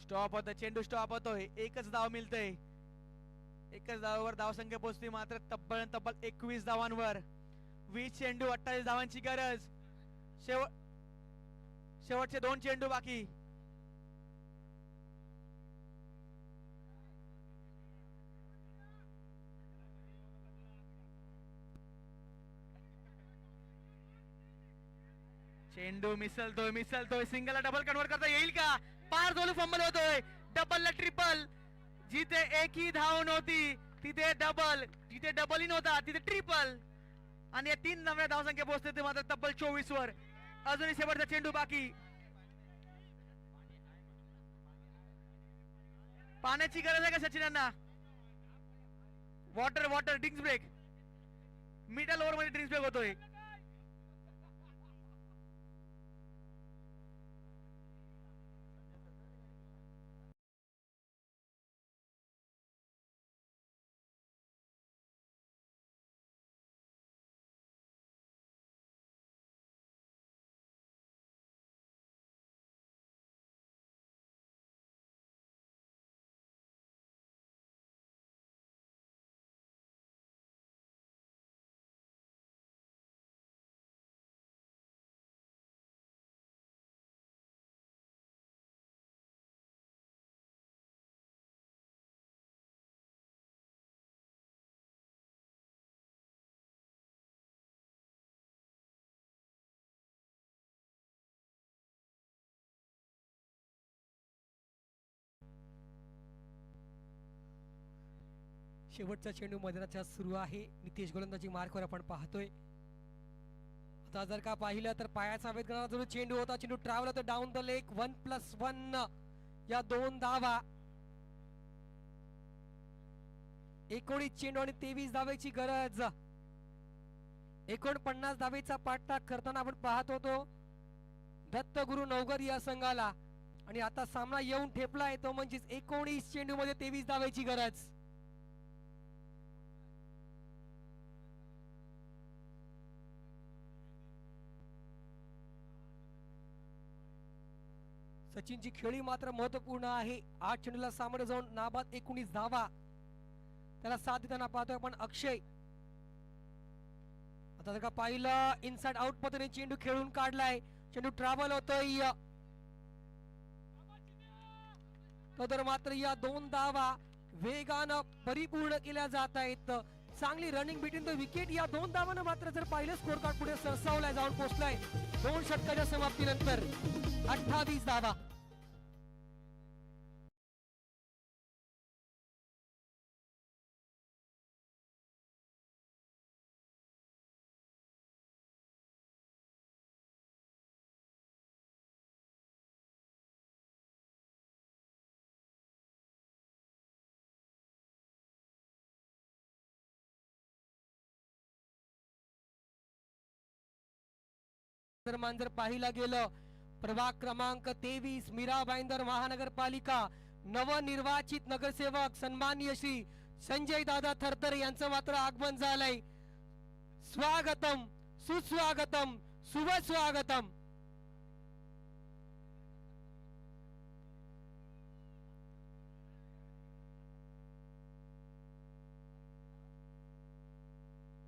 Speaker 6: स्टॉप होतोय, चेंडू स्टॉप होतोय. एकच धाव मिळतोय. एकच धावावर धावसंख्या पोहोचते मात्र तब्बल 21 धावांवर. 20 चेंडू 28 धावांची गरज. शेवटचे 2 चेंडू बाकी. चेंडू मिसलतोय. सिंगलला डबल कन्वर्ट करता येईल का? पार झोलू फंबल होतोय. डबल ला ट्रिपल. जिथे एक ही धाव नव्हती तिथे डबल, जिथे डबल इन होता तिथे ट्रिपल. आणि या 3 नव्या धावसंख्या पोहोचते ते मात्र तब्बल 24 वर. अजूनही शेवटचा चेंडू बाकी. पाण्याची गरज आहे का सचिनांना? Water drinks break. Middle over मध्ये ड्रिंक्स ब्रेक होतोय.
Speaker 4: शेवटचा चेंडू मैदानाच्या सुरू आहे. नितेश गोलंदाजी मार्कवर आपण पाहतोय. आता जर का पाहिलं तर पायाचा वेध करणारा जो चेंडू होता, चेंडू ट्रॅव्हल होता डाऊन द लेग. 1+1 या 2 धावा. 19 चेंडू आणि 23 धावेची गरज. 49 धावेचा पाठलाग करताना आपण पाहत होतो दत्तगुरु नवगर या संघाला. आणि आता सामना येऊन ठेपला तो म्हणजे 19 चेंडू मध्ये 23 धावेची गरज. सचिनची खेळी मात्र महत्वपूर्ण आहे. 8 चेंडूला सामोरे जाऊन नाबाद 19 धावा. त्याला साथ देताना पाहतोय आपण अक्षय. आता जर का पाहिलं इनसाइड आउट पद्धतीने चेंडू खेळून काढलाय. चेंडू ट्रॅव्हल होतोय. तर मात्र या 2 धावा वेगानं परिपूर्ण केल्या जात आहेत. चांगली रनिंग बिटवीन द विकेट. या 2 धावांना मात्र जर पाहिलं स्कोर कार्ड पुढे सरसावलाय, जाऊन पोहोचलाय 2 षटकाच्या समाप्तीनंतर 28 धावा. दरम्यान जर पाहिला गेलं प्रभाग क्रमांक 23 मीरा भाईंदर महानगरपालिका नवनिर्वाचित नगरसेवक सन्माननीय श्री संजय दादा थरथरे यांचं मात्र आगमन झालंय. स्वागतम सुस्वागतम शुभ स्वागतम.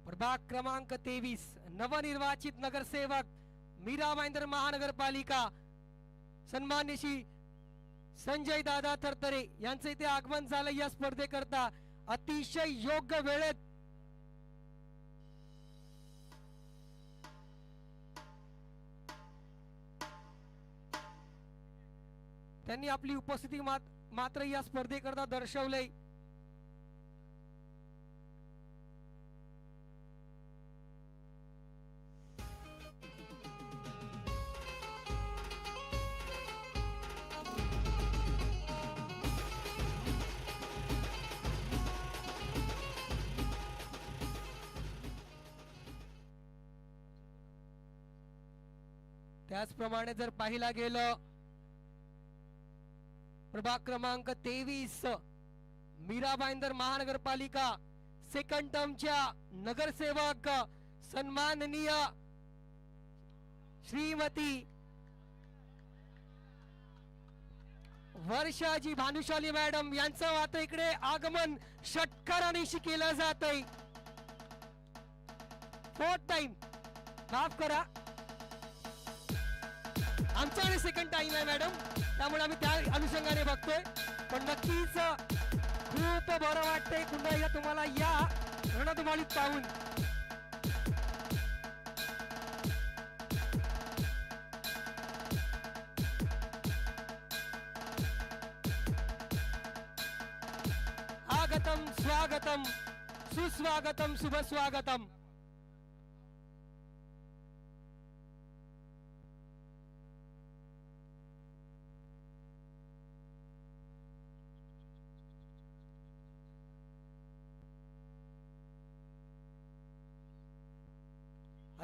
Speaker 4: प्रभाग क्रमांक 23 नवनिर्वाचित नगरसेवक मीरा भाईंदर महानगरपालिका सन्माननीय श्री संजय दादा थरथरे यांचे इथे आगमन झालं. या स्पर्धेकरता अतिशय योग्य वेळेत त्यांनी आपली उपस्थिती मात्र या स्पर्धेकरता दर्शवले. त्याचप्रमाणे जर पाहिला गेलं प्रभाग क्रमांक 23 मीरा भाईंदर महानगरपालिका सेकंड टर्मच्या नगरसेवक सन्माननीय श्रीमती वर्षाजी भानुशाली मॅडम यांचं मात्र इकडे आगमन षटकारानिशी केलं जात आहे. फोर्थ टाइम माफ करा आमच्याकडे सेकंड टाइम आहे मॅडम त्यामुळे आम्ही त्या अनुषंगाने बघतोय पण नक्कीच खूप बरं वाटतंय पुन्हा एकदा तुम्हाला या रणधुमाळीत पाहून. आगतम स्वागतम सुस्वागतम शुभ स्वागतम.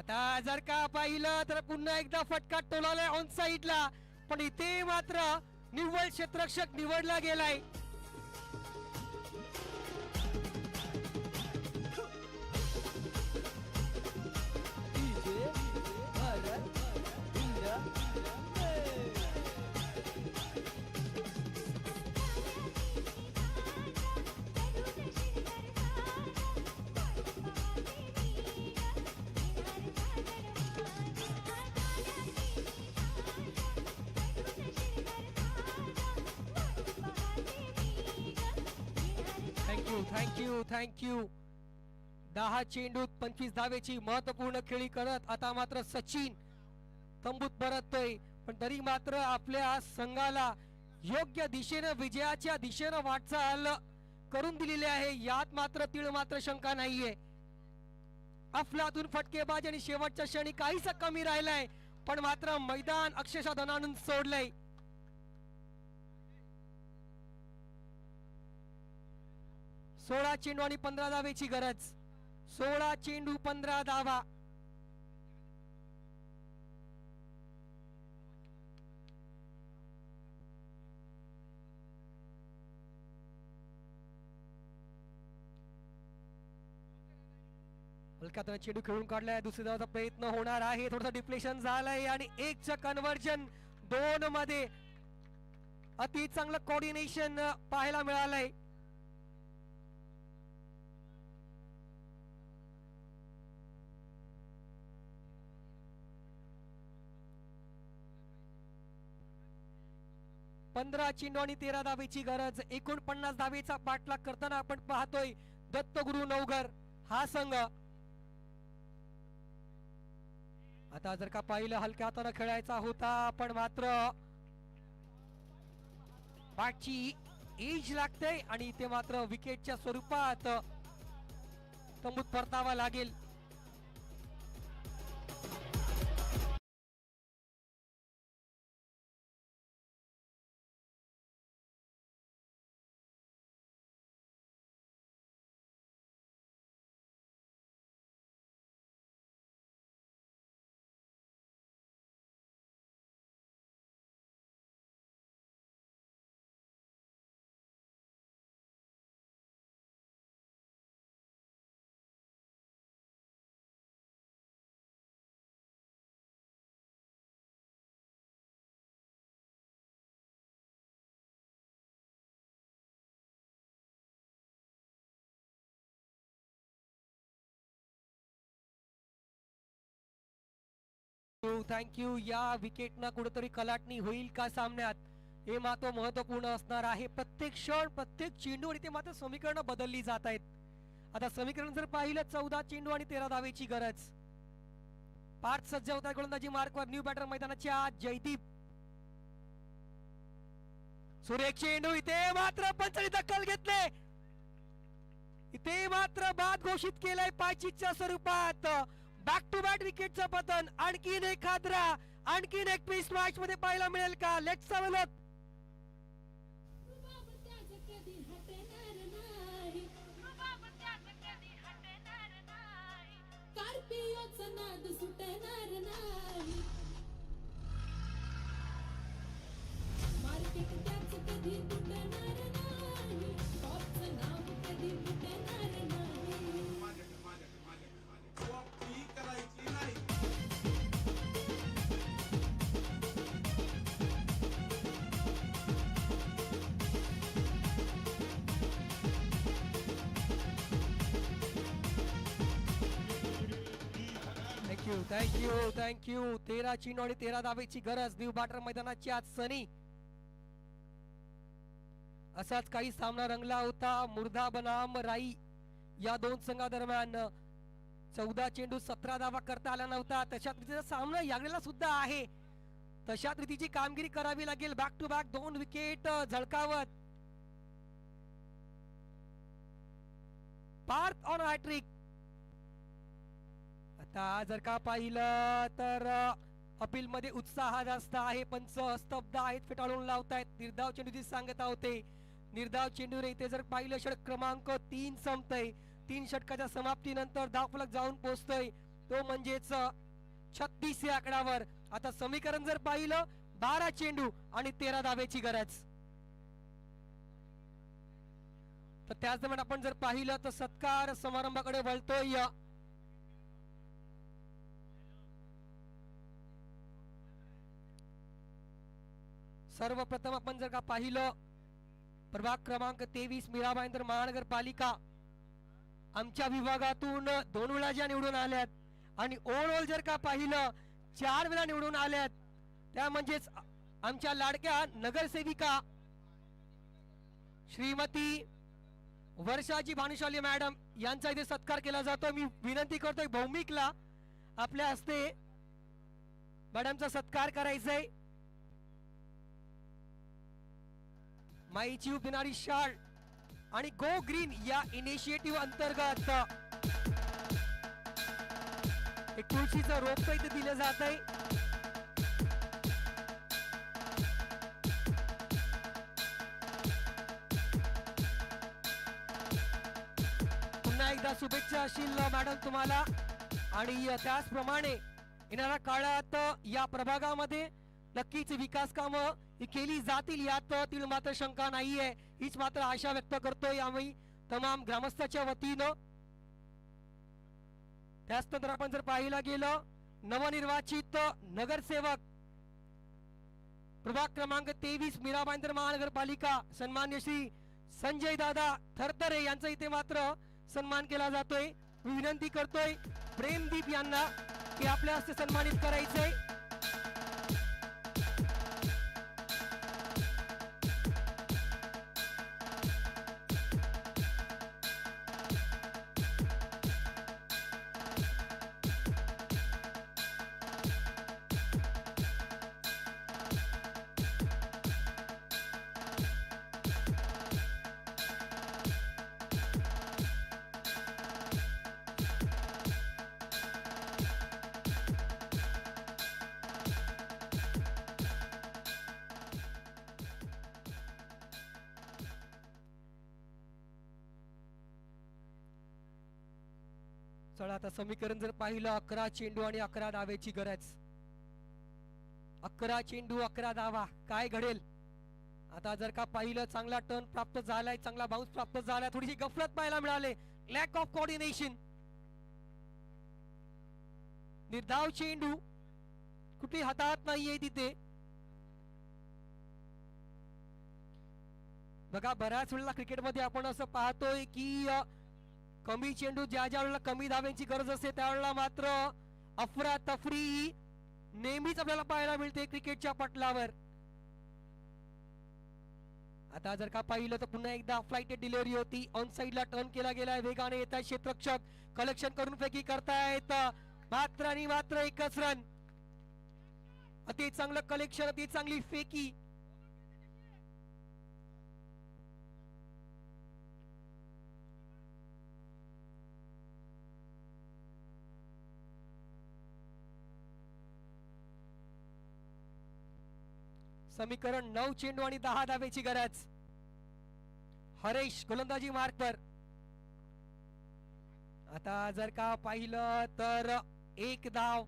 Speaker 4: आता जर का पाहिलं तर पुन्हा एकदा फटका टोलालाय ऑन साइडला पण इथे मात्र निव्वळ क्षेत्ररक्षक निवडला गेलाय. थँक्यू 10 चेंडूत 25 धावेची महत्वपूर्ण खेळी करत आता मात्र सचिन तंबूत परततोय पण तरी मात्र आपल्या संघाला योग्य दिशेने विजयाच्या दिशेने वाटचाल करून दिलेली आहे. यात मात्र तीळ मात्र शंका नाहीये. अफलातून फटकेबाज आणि शेवटच्या क्षणी काहीसा कमी राहिलाय पण मात्र मैदान अक्षरशः धनानून सोडलंय. सोळा चेंडू आणि 15 धावेची गरज. 16 चेंडू 15 धावा. हलका चेंडू खेळून काढलाय. दुसऱ्या धावाचा प्रयत्न होणार आहे. थोडंसं डिप्लेशन झालंय आणि 1चं कन्व्हर्जन 2 मध्ये अति चांगलं कोऑर्डिनेशन पाहायला मिळालंय. पंधरा चेंडू आणि 13 धावेची गरज. 49 धावेचा पाठलाग करताना आपण पाहतोय दत्तगुरु नवघर हा संघ. आता जर का पाहिलं हलक्या हाताने खेळायचा होता पण मात्र बॅटची एज लागते आणि ते मात्र विकेटच्या स्वरूपात तंबूत परतावा लागेल. थँक्यू. या विकेटनं कुठेतरी कलाटणी होईल का सामन्यात, हे मात्र महत्वपूर्ण असणार आहे. प्रत्येक क्षण, प्रत्येक चेंडू आणि ते मात्र समीकरणं बदलली जात आहेत. आता समीकरण जर पाहिलं, 14 चेंडू आणि 13 धावेची गरज. पाच सज्ज होता गोलंदाजी मार्कवर. न्यू बॅटर मैदानाच्या आत जयदीप. सुरेख चेंडू, इथे मात्र पंचांनी दखल घेतले. इथे मात्र बाद घोषित केलंय पायचीच्या स्वरूपात. बॅक टू बॅक विकेटचं पतन. आणखीन एक हादरा, आणखीन एक ट्विस्ट मॅच मध्ये पाहायला मिळेल का? Let's have a look.
Speaker 7: Market त्याच कधी तुटणार नाही. टॉपचं नाव कधी तुटणार नाही.
Speaker 4: थँक्यू. 13 चेंडू आणि 13 धावेची गरज. न्यू बॅटर मैदानाची आज सनी. असाच काही सामना रंगला होता मुर्दा बनाम राई या दोन संघादरम्यान. 14 चेंडू 17 धावा करता आला नव्हता. तशाच रीतीचा सामना यावेळेला सुद्धा आहे. तशाच रीतीची कामगिरी करावी लागेल. बॅक टू बॅक 2 विकेट झळकावत. Parth on hat-trick. आता जर का पाहिलं तर अपील मध्ये उत्साह जास्त आहे. पंच स्तब्ध आहेत, फेटाळून लावतायत. निर्धाव चेंडूची सांगता होते. निर्धाव चेंडू इथे जर पाहिलं षटक क्रमांक 3 संपतय. 3 षटकाच्या समाप्तीनंतर धावफलक जाऊन पोहोचतोय तो म्हणजेच 36 या आकड्यावर. आता समीकरण जर पाहिलं, 12 चेंडू आणि 13 धावेची गरज. तर त्याच दरम्यान आपण जर पाहिलं तर सत्कार समारंभाकडे वळतोय. सर्वप्रथम आपण जर का पाहिलं, प्रभाग क्रमांक 23 मीराबाईंदर महानगरपालिका आमच्या विभागातून 2 वेळा ज्या निवडून आल्यात आणि ओव्हरऑल जर का पाहिलं 4 वेळा निवडून आल्यात, त्या म्हणजेच आमच्या लाडक्या नगरसेविका श्रीमती वर्षाजी भानुशाली मॅडम यांचा इथे सत्कार केला जातो. मी विनंती करतोय भौमिकला आपल्या हस्ते मॅडमचा सत्कार करायचा आहे. माई चीव देणारी शाळ आणि गो ग्रीन या इनिशिएटिव्ह अंतर्गत एक तुळशीचं रोप इथे दिलं जात आहे. पुन्हा एकदा शुभेच्छा असतील मॅडम तुम्हाला. आणि त्याचप्रमाणे येणाऱ्या काळात या प्रभागामध्ये नक्कीच विकास कामं ही केली जातील, यात तील मात्र शंका नाहीये. हीच मात्र आशा व्यक्त करतोय आम्ही तमाम ग्रामस्थाच्या वतीनं. त्याचनंतर आपण जर पाहायला गेलं, नवनिर्वाचित नगरसेवक प्रभाग क्रमांक 23 मीराबाईंदर महानगरपालिका सन्मान्य श्री संजय दादा थरथरे यांचा इथे मात्र सन्मान केला जातोय. मी विनंती करतोय प्रेमदीप यांना की आपल्या हस्ते सन्मानित करायचंय. चला आता समीकरण जर पाहिलं, 11 चेंडू आणि 11 धावेची गरज. 11 चेंडू 11 धावा, काय घडेल? आता जर का पाहिलं, चांगला टर्न प्राप्त झालाय, चांगला बाउन्स प्राप्त झालाय, थोडीशी गफलत पाहायला मिळाले, लॅक ऑफ कोऑर्डिनेशन. निर्धाव चेंडू कुठे हातात नाहीये तिथे. बघा बऱ्याच वेळेला क्रिकेटमध्ये आपण असं पाहतोय की कमी चेंडू ज्या ज्या वेळेला कमी धाव्यांची गरज असते त्यावेळेला मात्र अफरातफरी नेहमीच आपल्याला पाहायला मिळते क्रिकेटच्या पटलावर. आता जर का पाहिलं तर पुन्हा एकदा फ्लाइट डिलिव्हरी होती, ऑन साइडला टर्न केला गेलाय, वेगाने येत आहेत क्षेत्ररक्षक, कलेक्शन करून फेकी करतायत, मात्र आणि मात्र एकच रन. अति चांगलं कलेक्शन, अति चांगली फेकी. समीकरण 9 चेंडू आणि 10 धावेची गरज. हरेश गोलंदाजी मार्कवर. आता जर का पाहिलं तर एक धाव.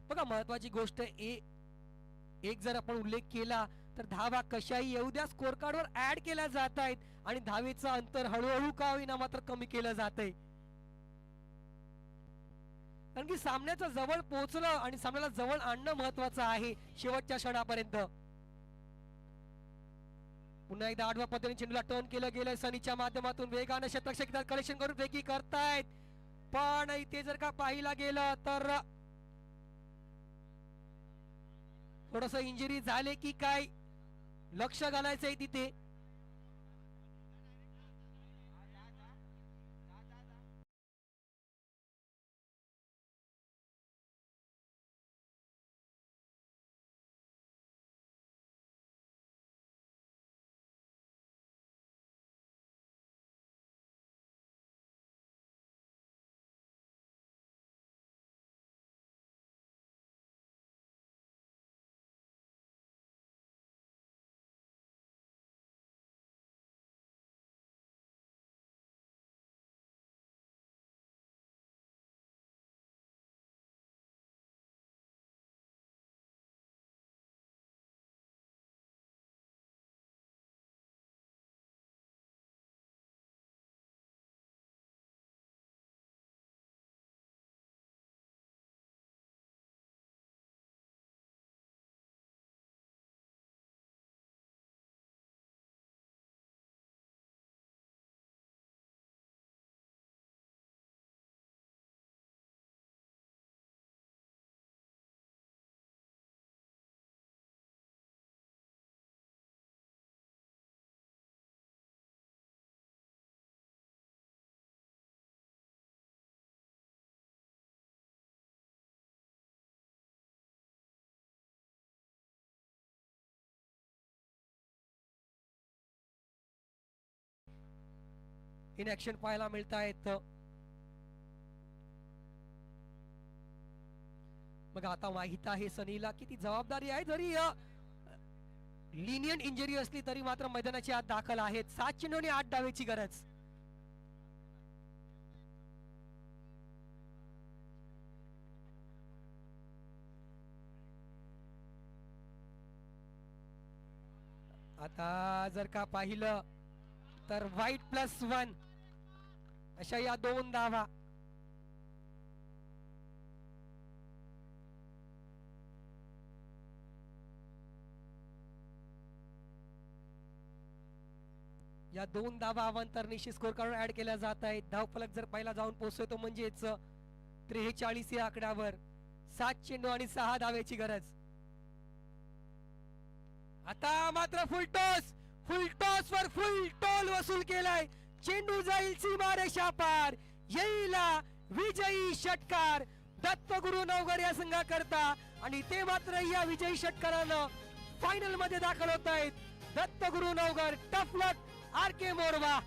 Speaker 4: बघा महत्वाची गोष्ट एक जर आपण उल्लेख केला तर धावा कशाही येऊ द्या स्कोर कार्डवर ऍड केल्या जात आहेत आणि धावेचं अंतर हळूहळू का होईना मात्र कमी केलं जात आहे. कारण की सामन्याच्या जवळ पोहोचलं आणि सामन्याला जवळ आणणं महत्वाचं आहे शेवटच्या क्षणापर्यंत. पुन्हा एकदा आडव्या पद्धतीने चेंडूला टर्न केलं गेलं, सनीच्या माध्यमातून वेगाने क्षेत्ररक्षक कलेक्शन करून फेकी करतायत. पण इथे जर का पाहिला गेलं तर थोडस इंजुरी झाले की काय, लक्ष घालायचंय तिथे. इन ऍक्शन पाहायला मिळत आहेत. मग आता माहित आहे सनीला किती जबाबदारी आहे. जरी लिनियंट इंजरी असली तरी मात्र मैदानाची आत दाखल आहेत. 7 चेंडू आणि 8 धावेची गरज. आता जर का पाहिलं तर व्हाईट +1 अशा या 2 धावा. या 2 धावा अवांतरनिशी स्कोर काढून ऍड केल्या जात आहेत. धावफलक जर पहिला जाऊन पोहोचतोय तो म्हणजेच 43 या आकड्यावर. 7 चेंडू आणि 6 धावेची गरज. आता मात्र फुलटॉस वर फुल टोल वसूल केलाय. चेंडू जाईल सीमारेषा पार, येईल विजयी षटकार दत्तगुरु नवघर या संघाकरता. आणि ते मात्र या विजयी षटकारानं फायनल मध्ये दाखल होत आहेत. दत्तगुरु नवघर, टफ लक आर.के. मोरवा.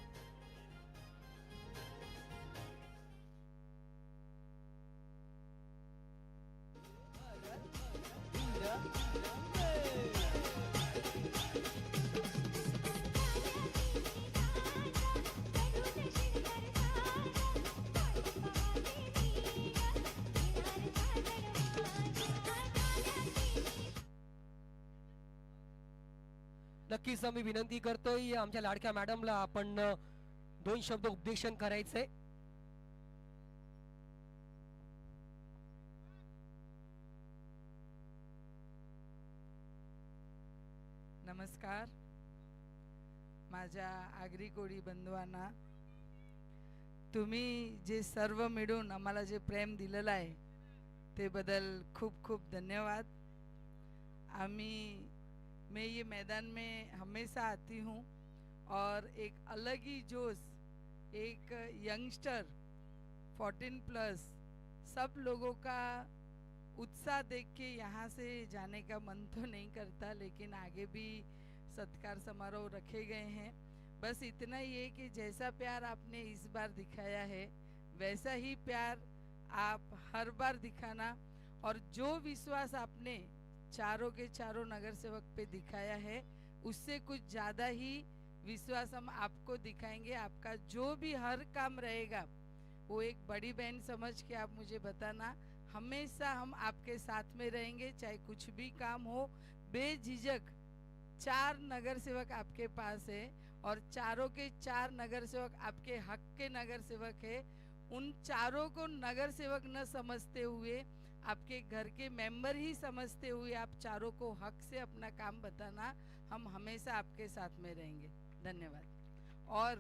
Speaker 4: नक्कीच मी विनंती करतोय आमच्या लाडक्या मॅडमला आपण 2 शब्द उपदेशन करायचंय.
Speaker 8: नमस्कार माझ्या आगरी कोळी बंधुवांना. तुम्ही जे सर्व मिळून आम्हाला जे प्रेम दिलेलं आहे ते बदल खूप खूप धन्यवाद. मैं ये मैदान में हमेशा आती हूँ और एक अलग ही जोश, एक यंगस्टर 14 प्लस सब लोगों का उत्साह देख के यहाँ से जाने का मन तो नहीं करता, लेकिन आगे भी सत्कार समारोह रखे गए हैं. बस इतना ही है कि जैसा प्यार आपने इस बार दिखाया है वैसा ही प्यार आप हर बार दिखाना, और जो विश्वास आपने चारों के चारों नगर सेवक पे दिखाया है उससे कुछ ज़्यादा ही विश्वास हम आपको दिखाएंगे. आपका जो भी हर काम रहेगा वो एक बड़ी बहन समझ के आप मुझे बताना. हमेशा हम आपके साथ में रहेंगे, चाहे कुछ भी काम हो. बेझिझक 4 नगर सेवक आपके पास है और चारों के 4 नगर सेवक आपके हक के नगर सेवक है. उन चारों को नगर सेवक न समझते हुए आपके घर के मेंबर ही समझते हुए आप चारों को हक से अपना काम बताना. हम हमेशा आपके साथ में रहेंगे. धन्यवाद. और